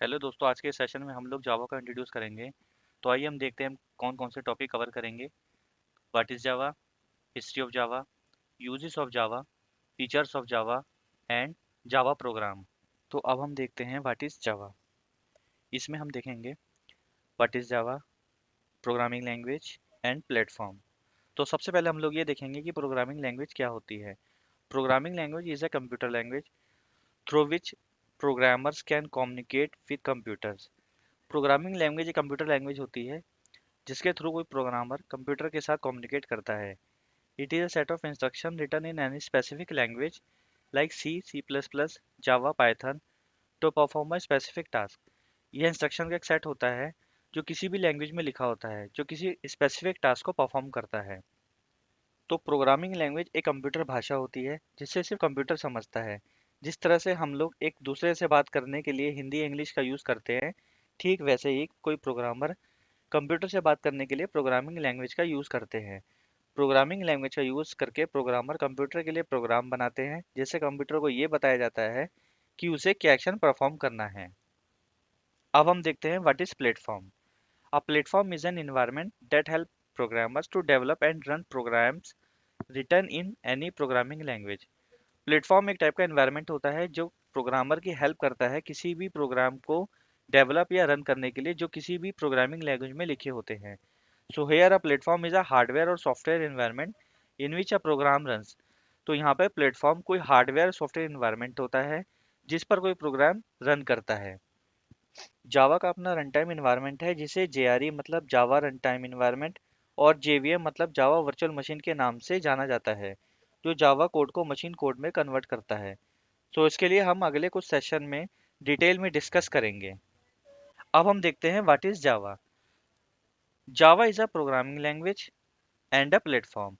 Hello दोस्तों, आज के सेशन में हम लोग जावा का इंट्रोड्यूस करेंगे। तो आइए हम देखते हैं हम कौन कौन से टॉपिक कवर करेंगे। What is Java, history of Java, uses of Java, features of Java and Java program. तो अब हम देखते हैं व्हाट इज़ जावा। इसमें हम देखेंगे what is Java, programming language and platform. तो सबसे पहले हम लोग ये देखेंगे कि प्रोग्रामिंग लैंग्वेज क्या होती है। Programming language is a computer language through which programmers can communicate with computers. Programming language एक कंप्यूटर लैंग्वेज होती है जिसके थ्रू कोई प्रोग्रामर कंप्यूटर के साथ कम्युनिकेट करता है। It is a set of instruction written in any specific language like C, C plus plus, Java, Python to perform a specific task. यह इंस्ट्रक्शन का एक सेट होता है जो किसी भी लैंग्वेज में लिखा होता है जो किसी स्पेसिफिक टास्क को परफॉर्म करता है। तो प्रोग्रामिंग लैंग्वेज एक कंप्यूटर भाषा होती है जिससे सिर्फ कंप्यूटर समझता है। जिस तरह से हम लोग एक दूसरे से बात करने के लिए हिंदी इंग्लिश का यूज़ करते हैं, ठीक वैसे ही कोई प्रोग्रामर कंप्यूटर से बात करने के लिए प्रोग्रामिंग लैंग्वेज का यूज़ करते हैं। प्रोग्रामिंग लैंग्वेज का यूज़ करके प्रोग्रामर कंप्यूटर के लिए प्रोग्राम बनाते हैं जिससे कंप्यूटर को ये बताया जाता है कि उसे क्या एक्शन परफॉर्म करना है। अब हम देखते हैं what is platform. A platform is an environment that help programmers to develop and run programs written in any programming language. Platform एक टाइप का एनवायरनमेंट होता है जो प्रोग्रामर की हेल्प करता है किसी भी प्रोग्राम को डेवलप या रन करने के लिए जो किसी भी प्रोग्रामिंग लैंग्वेज में लिखे होते हैं। So here a platform is a hardware और software environment in which a program runs। तो यहाँ पे प्लेटफॉर्म कोई हार्डवेयर सॉफ्टवेयर इन्वायरमेंट होता है जिस पर कोई प्रोग्राम रन करता है। जावा का अपना रन टाइम इन्वायरमेंट है जिसे जेआरई मतलब जावा रन टाइम इन्वायरमेंट और जेवीएम मतलब जावा वर्चुअल मशीन के नाम से जाना जाता है, जो जावा कोड को मशीन कोड में कन्वर्ट करता है। तो इसके लिए हम अगले कुछ सेशन में डिटेल में डिस्कस करेंगे। अब हम देखते हैं what is Java. Java is a programming language and a platform.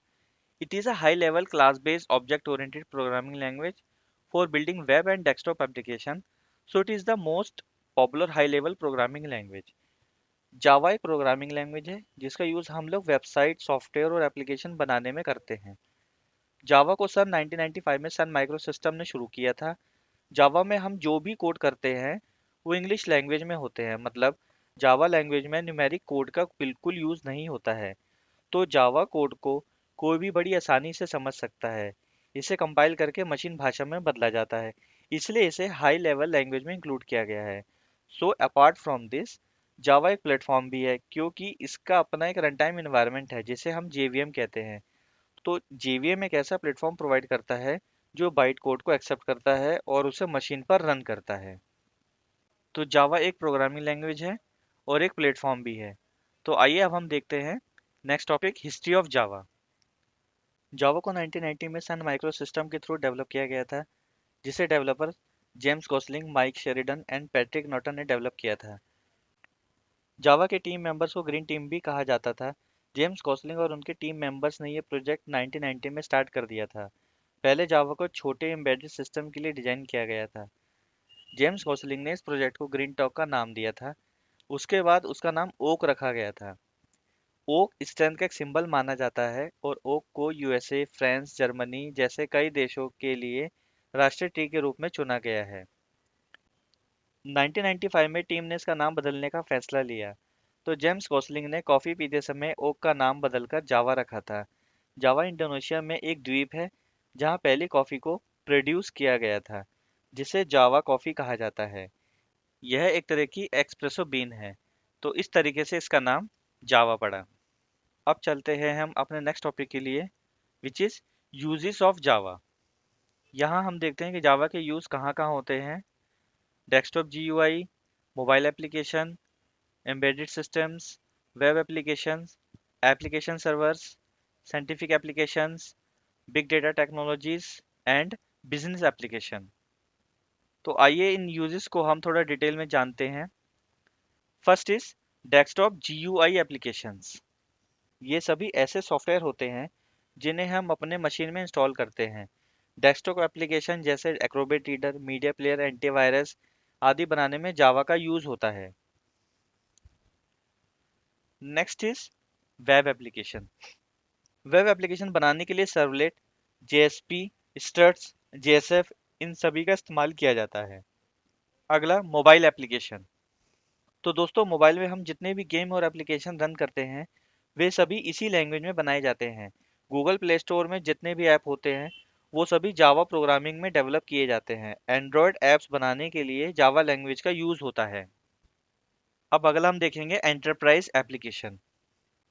It is a high-level class-based object-oriented programming language for building web and desktop application. So it is the most popular high-level programming language. जावा एक programming language है जिसका use हम लोग website, software और application बनाने में करते हैं। जावा को सन 1995 में सन माइक्रो सिस्टम ने शुरू किया था। जावा में हम जो भी कोड करते हैं वो इंग्लिश लैंग्वेज में होते हैं, मतलब जावा लैंग्वेज में न्यूमेरिक कोड का बिल्कुल यूज़ नहीं होता है। तो जावा कोड को कोई भी बड़ी आसानी से समझ सकता है। इसे कंपाइल करके मशीन भाषा में बदला जाता है, इसलिए इसे हाई लेवल लैंग्वेज में इंक्लूड किया गया है। सो अपार्ट फ्रॉम दिस, जावा एक प्लेटफॉर्म भी है क्योंकि इसका अपना एक रन टाइम इन्वायरमेंट है जिसे हम जेवीएम कहते हैं। तो जेवीएम एक ऐसा प्लेटफॉर्म प्रोवाइड करता है जो बाइट कोड को एक्सेप्ट करता है और उसे मशीन पर रन करता है। तो जावा एक प्रोग्रामिंग लैंग्वेज है और एक प्लेटफॉर्म भी है। तो आइए अब हम देखते हैं next topic, history of Java. Java को 1990 में सन माइक्रो सिस्टम के थ्रू डेवलप किया गया था, जिसे developer James Gosling, Mike Sheridan and Patrick Naughton ने डेवलप किया था। जावा के टीम मेंबर्स को ग्रीन टीम भी कहा जाता था। जेम्स गॉसलिंग और उनके टीम मेंबर्स ने यह प्रोजेक्ट 1990 में स्टार्ट कर दिया था। पहले जावा को छोटे एम्बेडेड सिस्टम के लिए डिजाइन किया गया था। जेम्स गॉसलिंग ने इस प्रोजेक्ट को ग्रीन टॉक का नाम दिया था। उसके बाद उसका नाम ओक रखा गया था। ओक स्ट्रेंथ का एक सिंबल माना जाता है और ओक को यूएसए, फ्रांस, जर्मनी जैसे कई देशों के लिए राष्ट्रीय ट्री के रूप में चुना गया है। 1995 में टीम ने इसका नाम बदलने का फैसला लिया, तो जेम्स गॉसलिंग ने कॉफ़ी पीते समय ओक का नाम बदलकर जावा रखा था। जावा इंडोनेशिया में एक द्वीप है जहां पहली कॉफ़ी को प्रोड्यूस किया गया था, जिसे जावा कॉफ़ी कहा जाता है। यह एक तरह की एक्सप्रेसो बीन है, तो इस तरीके से इसका नाम जावा पड़ा। अब चलते हैं हम अपने नेक्स्ट टॉपिक के लिए, which is uses of Java. यहाँ हम देखते हैं कि जावा के यूज़ कहाँ कहाँ होते हैं। Desktop GUI, mobile application, embedded systems, web applications, application servers, scientific applications, big data technologies and business application. तो आइए इन यूजेस को हम थोड़ा डिटेल में जानते हैं। First is desktop GUI applications. ये सभी ऐसे सॉफ्टवेयर होते हैं जिन्हें हम अपने मशीन में इंस्टॉल करते हैं। डेस्कटॉप एप्लीकेशन जैसे Acrobat reader, media player, antivirus आदि बनाने में जावा का यूज होता है। Next is web application. Web application बनाने के लिए सर्वलेट, जेएसपी, स्टड्स, जेएसएफ इन सभी का इस्तेमाल किया जाता है। अगला मोबाइल एप्लीकेशन। तो दोस्तों मोबाइल में हम जितने भी गेम और एप्लीकेशन रन करते हैं वे सभी इसी लैंग्वेज में बनाए जाते हैं। गूगल प्ले स्टोर में जितने भी ऐप होते हैं वो सभी जावा प्रोग्रामिंग में डेवलप किए जाते हैं। एंड्रॉयड ऐप्स बनाने के लिए जावा लैंग्वेज का यूज़ होता है। अब अगला हम देखेंगे एंटरप्राइज एप्लीकेशन।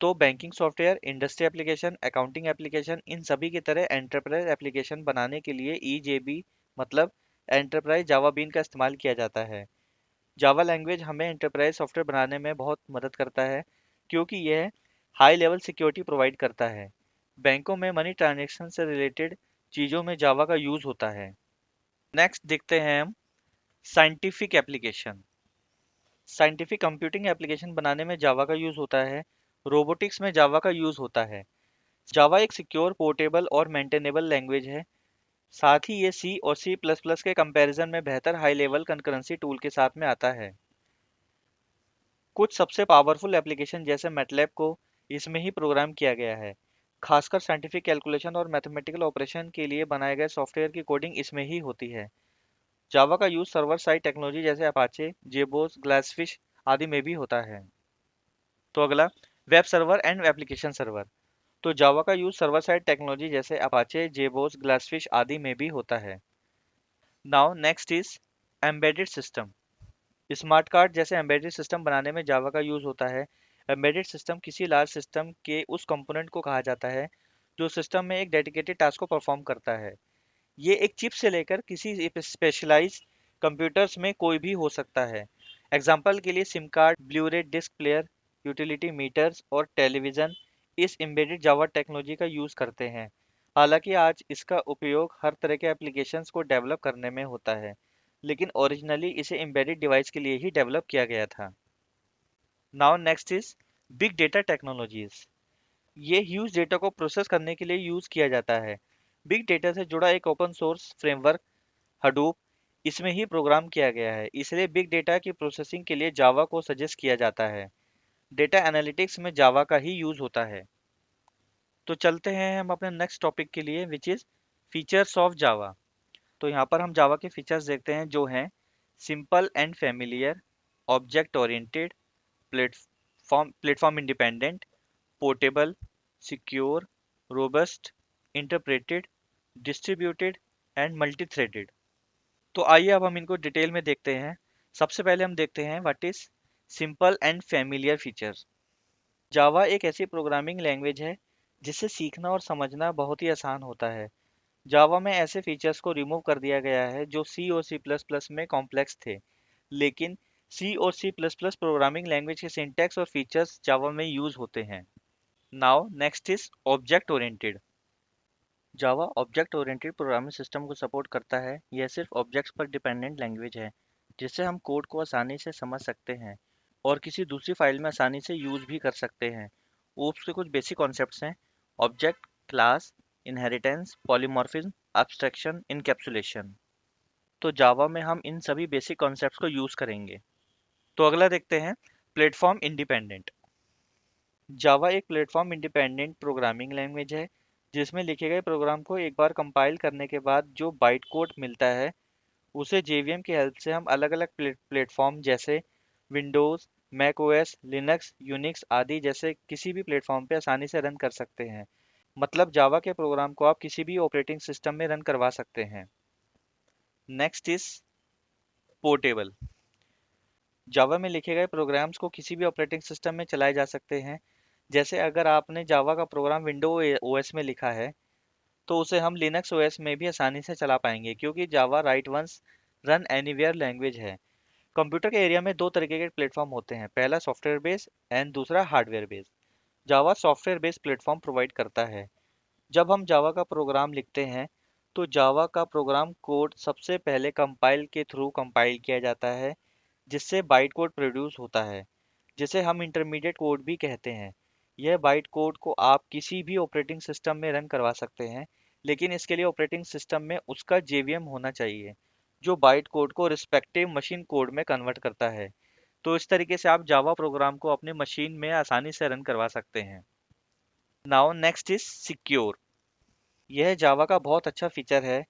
तो banking software, industry application, accounting application, इन सभी की तरह एंटरप्राइज एप्लीकेशन बनाने के लिए ईजेबी मतलब एंटरप्राइज जावा बीन का इस्तेमाल किया जाता है। जावा लैंग्वेज हमें एंटरप्राइज सॉफ्टवेयर बनाने में बहुत मदद करता है क्योंकि यह हाई लेवल सिक्योरिटी प्रोवाइड करता है। बैंकों में मनी ट्रांजैक्शन से रिलेटेड चीज़ों में जावा का यूज़ होता है। नेक्स्ट देखते हैं हम scientific application. Scientific computing application बनाने में जावा का यूज़ होता है। रोबोटिक्स में जावा का यूज़ होता है। जावा एक सिक्योर, पोर्टेबल और मेंटेनेबल लैंग्वेज है। साथ ही ये सी और सी प्लस प्लस के कंपैरिजन में बेहतर हाई लेवल कंकरेंसी टूल के साथ में आता है। कुछ सबसे पावरफुल एप्लीकेशन जैसे मैटलैब को इसमें ही प्रोग्राम किया गया है। खासकर साइंटिफिक कैलकुलेशन और मैथमेटिकल ऑपरेशन के लिए बनाए गए सॉफ्टवेयर की कोडिंग इसमें ही होती है। जावा का यूज सर्वर साइड टेक्नोलॉजी जैसे अपाचे, जेबोस, ग्लासफिश आदि में भी होता है। तो अगला web server and application server. तो जावा का यूज सर्वर साइड टेक्नोलॉजी जैसे अपाचे, जेबोस, ग्लासफिश आदि में भी होता है। Now next is embedded system. Smart card जैसे एम्बेडेड सिस्टम बनाने में जावा का यूज होता है। एम्बेडेड सिस्टम किसी लार्ज सिस्टम के उस कंपोनेंट को कहा जाता है जो सिस्टम में एक डेडिकेटेड टास्क को परफॉर्म करता है। ये एक चिप से लेकर किसी स्पेशलाइज कंप्यूटर्स में कोई भी हो सकता है। एग्जाम्पल के लिए SIM card, Blu-ray disc player, utility meters और टेलीविज़न इस एम्बेडेड जावा टेक्नोलॉजी का यूज़ करते हैं। हालांकि आज इसका उपयोग हर तरह के एप्लीकेशंस को डेवलप करने में होता है, लेकिन ओरिजिनली इसे एम्बेडेड डिवाइस के लिए ही डेवलप किया गया था। Now next is big data technologies. ये ह्यूज डेटा को प्रोसेस करने के लिए यूज़ किया जाता है। बिग डेटा से जुड़ा एक ओपन सोर्स फ्रेमवर्क हडूप इसमें ही प्रोग्राम किया गया है, इसलिए बिग डेटा की प्रोसेसिंग के लिए जावा को सजेस्ट किया जाता है। डेटा एनालिटिक्स में जावा का ही यूज़ होता है। तो चलते हैं हम अपने नेक्स्ट टॉपिक के लिए which is features of Java. तो यहाँ पर हम जावा के फीचर्स देखते हैं जो हैं simple and familiar, object oriented, platform independent, portable, secure, robust, interpreted, distributed and multi threaded. तो आइए अब हम इनको डिटेल में देखते हैं। सबसे पहले हम देखते हैं what is simple and familiar features. Java एक ऐसी प्रोग्रामिंग लैंग्वेज है जिसे सीखना और समझना बहुत ही आसान होता है। जावा में ऐसे फीचर्स को रिमूव कर दिया गया है जो सी और सी प्लस प्लस में कॉम्प्लेक्स थे, लेकिन सी और C plus plus programming language के सिंटैक्स और फीचर्स जावा में यूज होते हैं। Now next is object oriented. Java object oriented programming system को सपोर्ट करता है। यह सिर्फ ऑब्जेक्ट्स पर डिपेंडेंट लैंग्वेज है जिससे हम कोड को आसानी से समझ सकते हैं और किसी दूसरी फाइल में आसानी से यूज भी कर सकते हैं। ओप्स के कुछ बेसिक कॉन्सेप्ट्स हैं: object, class, inheritance, polymorphism, abstraction, encapsulation. तो जावा में हम इन सभी बेसिक कॉन्सेप्ट्स को यूज करेंगे। तो अगला देखते हैं प्लेटफॉर्म इंडिपेंडेंट। जावा एक प्लेटफॉर्म इंडिपेंडेंट प्रोग्रामिंग लैंग्वेज है जिसमें लिखे गए प्रोग्राम को एक बार कंपाइल करने के बाद जो बाइट कोड मिलता है उसे जेवीएम की हेल्प से हम अलग अलग प्लेटफॉर्म जैसे Windows, Mac OS, Linux, Unix आदि जैसे किसी भी प्लेटफॉर्म पे आसानी से रन कर सकते हैं। मतलब जावा के प्रोग्राम को आप किसी भी ऑपरेटिंग सिस्टम में रन करवा सकते हैं। Next is portable. जावा में लिखे गए प्रोग्राम्स को किसी भी ऑपरेटिंग सिस्टम में चलाए जा सकते हैं। जैसे अगर आपने जावा का प्रोग्राम विंडो ओएस में लिखा है तो उसे हम लिनक्स ओएस में भी आसानी से चला पाएंगे क्योंकि Java write once run anywhere language है। कंप्यूटर के एरिया में दो तरीके के प्लेटफॉर्म होते हैं, पहला सॉफ्टवेयर बेस्ड एंड दूसरा hardware based. Java software based platform provide करता है। जब हम जावा का प्रोग्राम लिखते हैं तो जावा का प्रोग्राम कोड सबसे पहले कंपाइल के थ्रू कंपाइल किया जाता है जिससे बाइट कोड प्रोड्यूस होता है जिसे हम इंटरमीडिएट कोड भी कहते हैं। यह बाइट कोड को आप किसी भी ऑपरेटिंग सिस्टम में रन करवा सकते हैं, लेकिन इसके लिए ऑपरेटिंग सिस्टम में उसका जेवीएम होना चाहिए जो बाइट कोड को रिस्पेक्टिव मशीन कोड में कन्वर्ट करता है। तो इस तरीके से आप जावा प्रोग्राम को अपनी मशीन में आसानी से रन करवा सकते हैं। Now next is secure. यह जावा का बहुत अच्छा फीचर है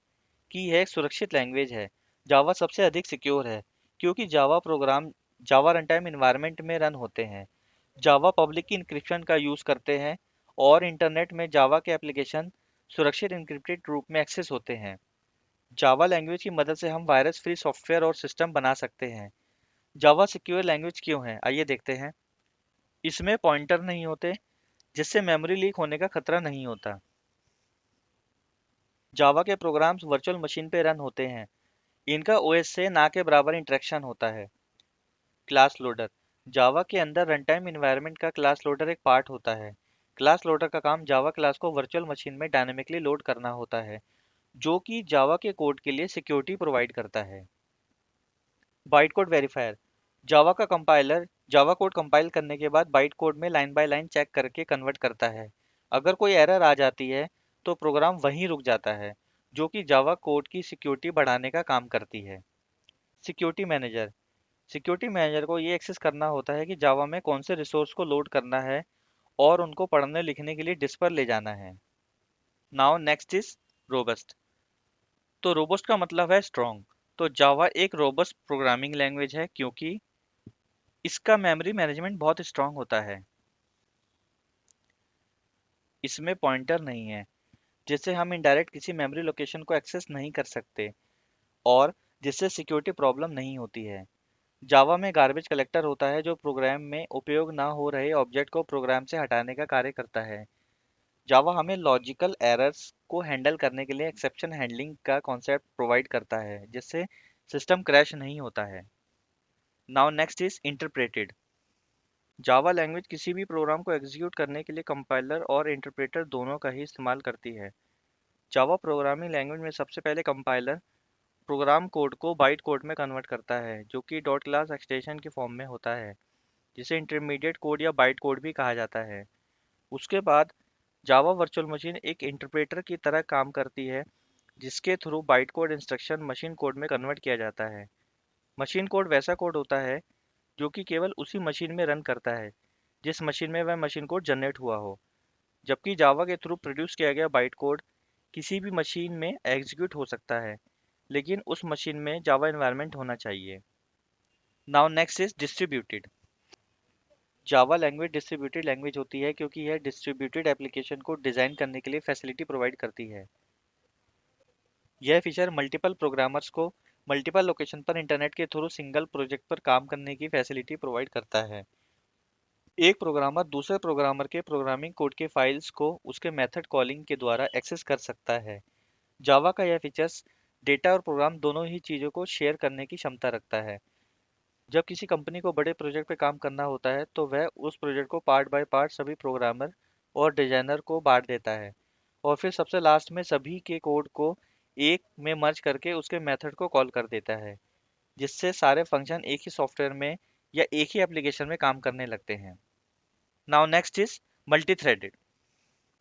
कि यह एक सुरक्षित लैंग्वेज है। जावा सबसे अधिक सिक्योर है क्योंकि जावा प्रोग्राम जावा रन टाइम इन्वायरमेंट में रन होते हैं। जावा पब्लिक की इंक्रिप्शन का यूज़ करते हैं और इंटरनेट में जावा के एप्लीकेशन सुरक्षित इंक्रिप्टेड रूप में एक्सेस होते हैं। जावा लैंग्वेज की मदद से हम वायरस फ्री सॉफ्टवेयर और सिस्टम बना सकते हैं। जावा सिक्योर लैंग्वेज क्यों है, आइए देखते हैं। इसमें पॉइंटर नहीं होते, जिससे मेमोरी लीक होने का खतरा नहीं होता। जावा के प्रोग्राम्स वर्चुअल मशीन पे रन होते हैं। इनका ओएस से ना के बराबर इंटरेक्शन होता है। क्लास लोडर, जावा के अंदर रन टाइम इन्वायरमेंट का क्लास लोडर एक पार्ट होता है। क्लास लोडर का काम जावा क्लास को वर्चुअल मशीन में डायनेमिकली लोड करना होता है, जो कि जावा के कोड के लिए सिक्योरिटी प्रोवाइड करता है। बाइट कोड वेरीफायर, जावा का कंपाइलर जावा कोड कंपाइल करने के बाद बाइट कोड में लाइन बाय लाइन चेक करके कन्वर्ट करता है। अगर कोई एरर आ जाती है तो प्रोग्राम वहीं रुक जाता है, जो कि जावा कोड की सिक्योरिटी बढ़ाने का काम करती है। सिक्योरिटी मैनेजर, सिक्योरिटी मैनेजर को ये एक्सेस करना होता है कि जावा में कौन से रिसोर्स को लोड करना है और उनको पढ़ने लिखने के लिए डिस्क पर ले जाना है। Now next is robust. तो रोबस्ट का मतलब है स्ट्रॉन्ग। तो जावा एक रोबस्ट प्रोग्रामिंग लैंग्वेज है क्योंकि इसका मेमोरी मैनेजमेंट बहुत स्ट्रांग होता है। इसमें पॉइंटर नहीं है, जिससे हम इनडायरेक्ट किसी मेमोरी लोकेशन को एक्सेस नहीं कर सकते और जिससे सिक्योरिटी प्रॉब्लम नहीं होती है। जावा में गार्बेज कलेक्टर होता है जो प्रोग्राम में उपयोग ना हो रहे ऑब्जेक्ट को प्रोग्राम से हटाने का कार्य करता है। जावा हमें लॉजिकल एरर्स को हैंडल करने के लिए एक्सेप्शन हैंडलिंग का कॉन्सेप्ट प्रोवाइड करता है, जिससे सिस्टम क्रैश नहीं होता है। Now next is interpreted. Java language किसी भी प्रोग्राम को एग्जीक्यूट करने के लिए कंपाइलर और इंटरप्रेटर दोनों का ही इस्तेमाल करती है। जावा प्रोग्रामिंग लैंग्वेज में सबसे पहले कंपाइलर प्रोग्राम कोड को बाइट कोड में कन्वर्ट करता है, जो कि डॉट क्लास एक्सटेंशन के फॉर्म में होता है, जिसे इंटरमीडिएट कोड या बाइट कोड भी कहा जाता है। उसके बाद जावा वर्चुअल मशीन एक इंटरप्रेटर की तरह काम करती है, जिसके through byte code instruction machine code में कन्वर्ट किया जाता है। मशीन कोड वैसा कोड होता है जो कि केवल उसी मशीन में रन करता है जिस मशीन में वह मशीन कोड जनरेट हुआ हो, जबकि जावा के थ्रू प्रोड्यूस किया गया बाइट कोड किसी भी मशीन में एग्जीक्यूट हो सकता है, लेकिन उस मशीन में जावा एनवायरनमेंट होना चाहिए। Now next is distributed. Java language distributed language होती है क्योंकि यह डिस्ट्रीब्यूटेड एप्लीकेशन को डिज़ाइन करने के लिए फैसिलिटी प्रोवाइड करती है। यह फीचर मल्टीपल प्रोग्रामर्स को मल्टीपल लोकेशन पर इंटरनेट के थ्रू सिंगल प्रोजेक्ट पर काम करने की फैसिलिटी प्रोवाइड करता है। एक प्रोग्रामर दूसरे प्रोग्रामर के प्रोग्रामिंग कोड के फाइल्स को उसके मेथड कॉलिंग के द्वारा एक्सेस कर सकता है। जावा का यह फीचर्स डेटा और प्रोग्राम दोनों ही चीज़ों को शेयर करने की क्षमता रखता है। जब किसी कंपनी को बड़े प्रोजेक्ट पे काम करना होता है तो वह उस प्रोजेक्ट को पार्ट बाय पार्ट सभी प्रोग्रामर और डिजाइनर को बांट देता है और फिर सबसे लास्ट में सभी के कोड को एक में मर्ज करके उसके मेथड को कॉल कर देता है, जिससे सारे फंक्शन एक ही सॉफ्टवेयर में या एक ही एप्लीकेशन में काम करने लगते हैं। Now next is multi threaded.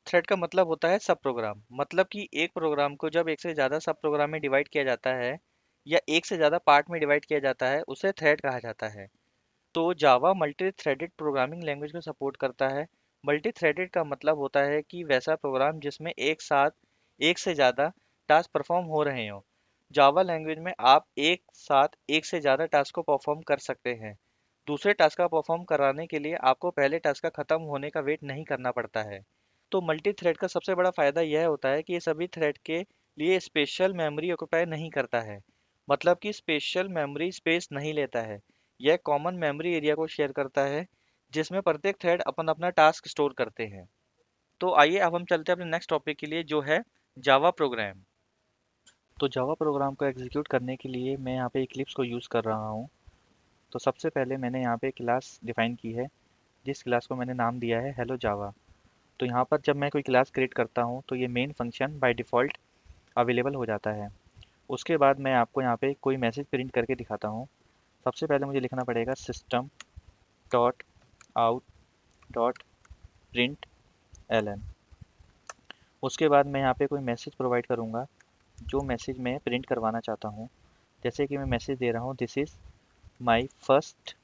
Thread का मतलब होता है सब प्रोग्राम, मतलब कि एक प्रोग्राम को जब एक से ज़्यादा सब प्रोग्राम में डिवाइड किया जाता है या एक से ज़्यादा पार्ट में डिवाइड किया जाता है उसे थ्रेड कहा जाता है। तो जावा मल्टी थ्रेडेड प्रोग्रामिंग लैंग्वेज को सपोर्ट करता है। मल्टी थ्रेडेड का मतलब होता है कि वैसा प्रोग्राम जिसमें एक साथ एक से ज़्यादा टास्क परफॉर्म हो रहे हों। जावा लैंग्वेज में आप एक साथ एक से ज़्यादा टास्क को परफॉर्म कर सकते हैं। दूसरे टास्क का परफॉर्म कराने के लिए आपको पहले टास्क का खत्म होने का वेट नहीं करना पड़ता है। तो मल्टी थ्रेड का सबसे बड़ा फायदा यह होता है कि ये सभी थ्रेड के लिए स्पेशल मेमोरी ऑक्यूपाई नहीं करता है, मतलब कि स्पेशल मेमोरी स्पेस नहीं लेता है। यह कॉमन मेमोरी एरिया को शेयर करता है, जिसमें प्रत्येक थ्रेड अपना अपना टास्क स्टोर करते हैं। तो आइए अब हम चलते हैं अपने नेक्स्ट टॉपिक के लिए, जो है जावा प्रोग्राम। तो जावा प्रोग्राम को एग्जीक्यूट करने के लिए मैं यहाँ पे इक्लिप्स को यूज़ कर रहा हूँ। तो सबसे पहले मैंने यहाँ पे क्लास डिफाइन की है, जिस क्लास को मैंने नाम दिया है हेलो जावा। तो यहाँ पर जब मैं कोई क्लास क्रिएट करता हूँ तो ये main function by default available हो जाता है। उसके बाद मैं आपको यहाँ पे कोई मैसेज प्रिंट करके दिखाता हूँ। सबसे पहले मुझे लिखना पड़ेगा system dot out dot print ln. उसके बाद मैं यहाँ पे कोई मैसेज प्रोवाइड करूँगा, जो मैसेज मैं प्रिंट करवाना चाहता हूँ। जैसे कि मैं मैसेज दे रहा हूँ, this is my first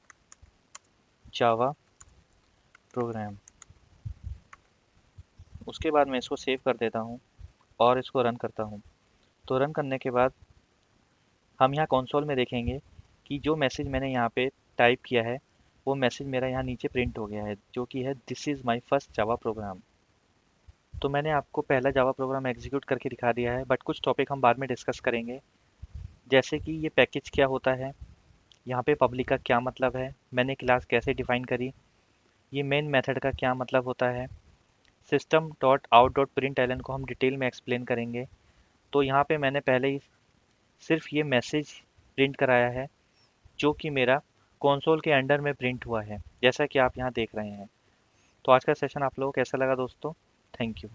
Java program. उसके बाद मैं इसको सेव कर देता हूँ और इसको रन करता हूँ। तो रन करने के बाद हम यहाँ कंसोल में देखेंगे कि जो मैसेज मैंने यहाँ पे टाइप किया है वो मैसेज मेरा यहाँ नीचे प्रिंट हो गया है, जो कि है this is my first Java program. तो मैंने आपको पहला जावा प्रोग्राम एग्जीक्यूट करके दिखा दिया है, बट कुछ टॉपिक हम बाद में डिस्कस करेंगे, जैसे कि ये पैकेज क्या होता है, यहाँ पे पब्लिक का क्या मतलब है, मैंने क्लास कैसे डिफाइन करी, ये मेन मेथड का क्या मतलब होता है, system dot out dot print ln को हम डिटेल में एक्सप्लेन करेंगे। तो यहाँ पे मैंने पहले ही सिर्फ ये मैसेज प्रिंट कराया है, जो कि मेरा कंसोल के अंडर में प्रिंट हुआ है, जैसा कि आप यहाँ देख रहे हैं। तो आज का सेशन आप लोगों को कैसा लगा दोस्तों? Thank you.